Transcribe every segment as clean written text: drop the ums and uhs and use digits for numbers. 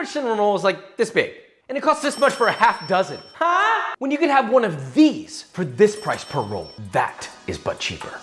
average cinnamon roll is like this big. And it costs this much for a half dozen. Huh? When you could have one of these for this price per roll. That is but cheaper.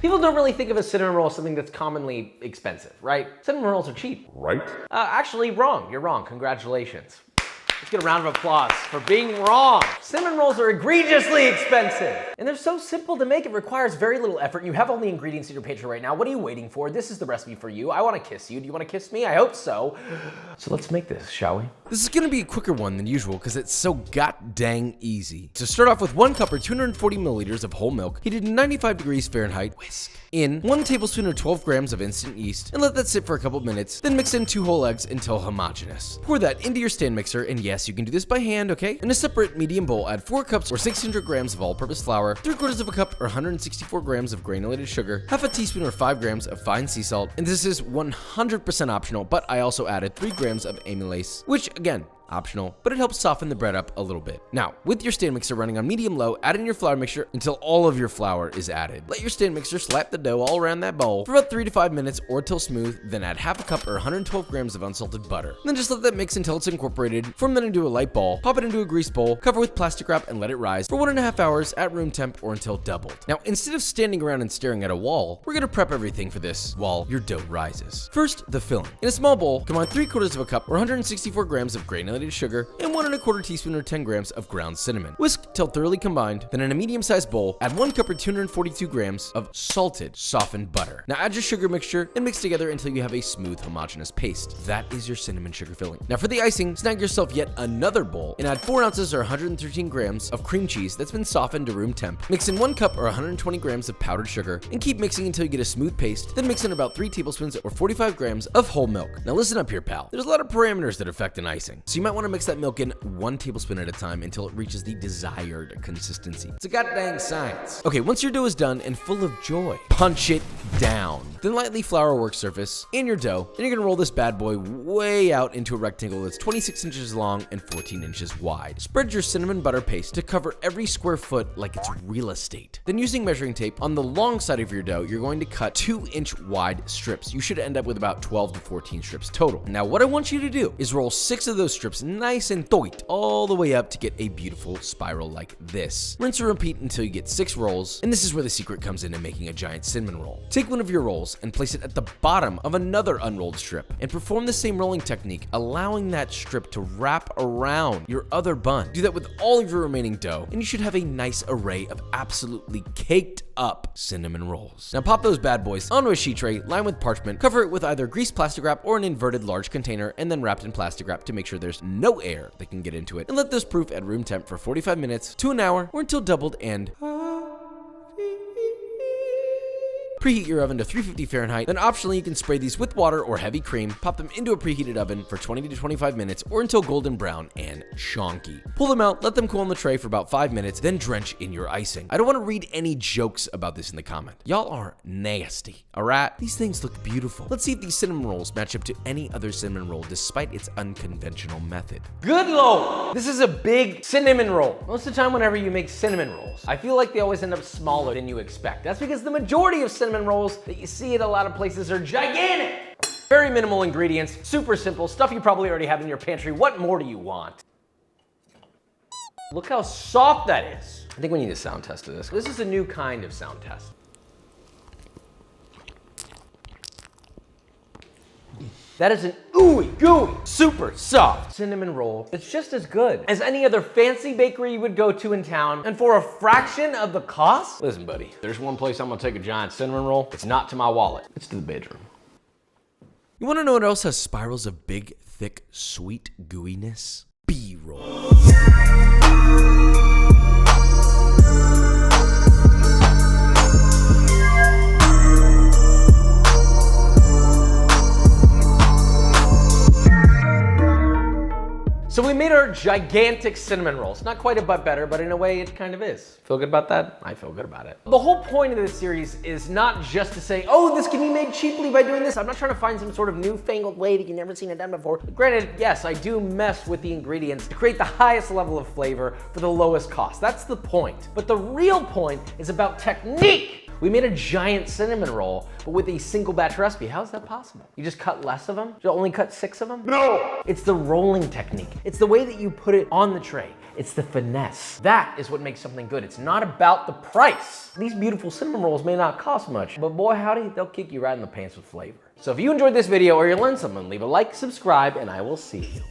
People don't really think of a cinnamon roll as something that's commonly expensive, right? Cinnamon rolls are cheap. Right? Actually, wrong. You're wrong. Congratulations. Let's get a round of applause for being wrong. Cinnamon rolls are egregiously expensive. And they're so simple to make, it requires very little effort. And you have all the ingredients in your pantry right now. What are you waiting for? This is the recipe for you. I want to kiss you. Do you want to kiss me? I hope so. So let's make this, shall we? This is gonna be a quicker one than usual because it's so god dang easy. So start off with 1 cup or 240 milliliters of whole milk, heated to 95 degrees Fahrenheit. Whisk in 1 tablespoon or 12 grams of instant yeast and let that sit for a couple minutes. Then mix in 2 whole eggs until homogeneous. Pour that into your stand mixer, and yes, you can do this by hand, okay? In a separate medium bowl, add 4 cups or 600 grams of all-purpose flour, 3/4 of a cup or 164 grams of granulated sugar, half a teaspoon or 5 grams of fine sea salt, and this is 100% optional, but I also added 3 grams of amylase, which again, optional, but it helps soften the bread up a little bit. Now, with your stand mixer running on medium-low, add in your flour mixture until all of your flour is added. Let your stand mixer slap the dough all around that bowl for about 3 to 5 minutes or till smooth, then add half a cup or 112 grams of unsalted butter. Then just let that mix until it's incorporated, form that into a light ball, pop it into a grease bowl, cover with plastic wrap and let it rise for 1.5 hours at room temp or until doubled. Now, instead of standing around and staring at a wall, we're gonna prep everything for this while your dough rises. First, the filling. In a small bowl, combine 3/4 of a cup or 164 grams of granulated sugar and 1 1/4 teaspoon or 10 grams of ground cinnamon. Whisk till thoroughly combined, then in a medium-sized bowl, add 1 cup or 242 grams of salted, softened butter. Now add your sugar mixture and mix together until you have a smooth, homogeneous paste. That is your cinnamon sugar filling. Now for the icing, snag yourself yet another bowl and add 4 ounces or 113 grams of cream cheese that's been softened to room temp. Mix in 1 cup or 120 grams of powdered sugar and keep mixing until you get a smooth paste, then mix in about 3 tablespoons or 45 grams of whole milk. Now listen up here, pal. There's a lot of parameters that affect an icing, so you might want to mix that milk in 1 tablespoon at a time until it reaches the desired consistency. It's a goddamn science. Okay, once your dough is done and full of joy, punch it down. Then lightly flour a work surface and your dough, and you're gonna roll this bad boy way out into a rectangle that's 26 inches long and 14 inches wide. Spread your cinnamon butter paste to cover every square foot like it's real estate. Then using measuring tape, on the long side of your dough, you're going to cut 2-inch wide strips. You should end up with about 12 to 14 strips total. Now what I want you to do is roll 6 of those strips nice and tight all the way up to get a beautiful spiral like this. Rinse and repeat until you get 6 rolls, and this is where the secret comes in making a giant cinnamon roll. Take one of your rolls and place it at the bottom of another unrolled strip and perform the same rolling technique, allowing that strip to wrap around your other bun. Do that with all of your remaining dough, and you should have a nice array of absolutely caked up cinnamon rolls. Now pop those bad boys onto a sheet tray lined with parchment, cover it with either greased plastic wrap or an inverted large container, and then wrapped in plastic wrap to make sure there's no air that can get into it, and let this proof at room temp for 45 minutes to an hour or until doubled and preheat your oven to 350 Fahrenheit. Then optionally, you can spray these with water or heavy cream, pop them into a preheated oven for 20 to 25 minutes or until golden brown and chonky. Pull them out, let them cool on the tray for about 5 minutes, then drench in your icing. I don't want to read any jokes about this in the comment. Y'all are nasty, alright? These things look beautiful. Let's see if these cinnamon rolls match up to any other cinnamon roll despite its unconventional method. Good lord! This is a big cinnamon roll. Most of the time whenever you make cinnamon rolls, I feel like they always end up smaller than you expect. That's because the majority of cinnamon rolls that you see at a lot of places are gigantic. Very minimal ingredients, super simple, stuff you probably already have in your pantry. What more do you want? Look how soft that is. I think we need a sound test of this. This is a new kind of sound test. That is an ooey gooey, super soft cinnamon roll. It's just as good as any other fancy bakery you would go to in town, and for a fraction of the cost. Listen, buddy, there's one place I'm gonna take a giant cinnamon roll. It's not to my wallet, it's to the bedroom. You wanna know what else has spirals of big, thick, sweet gooiness? B-roll. So So we made our gigantic cinnamon rolls. Not quite a butt better, but in a way it kind of is. Feel good about that? I feel good about it. The whole point of this series is not just to say, oh, this can be made cheaply by doing this. I'm not trying to find some sort of newfangled way that you've never seen it done before. Granted, yes, I do mess with the ingredients to create the highest level of flavor for the lowest cost. That's the point. But the real point is about technique. We made a giant cinnamon roll, but with a single batch recipe. How is that possible? You just cut less of them? You only cut 6 of them? No! It's the rolling technique. It's the way that you put it on the tray. It's the finesse. That is what makes something good. It's not about the price. These beautiful cinnamon rolls may not cost much, but boy howdy, they'll kick you right in the pants with flavor. So if you enjoyed this video or you learned something, leave a like, subscribe, and I will see you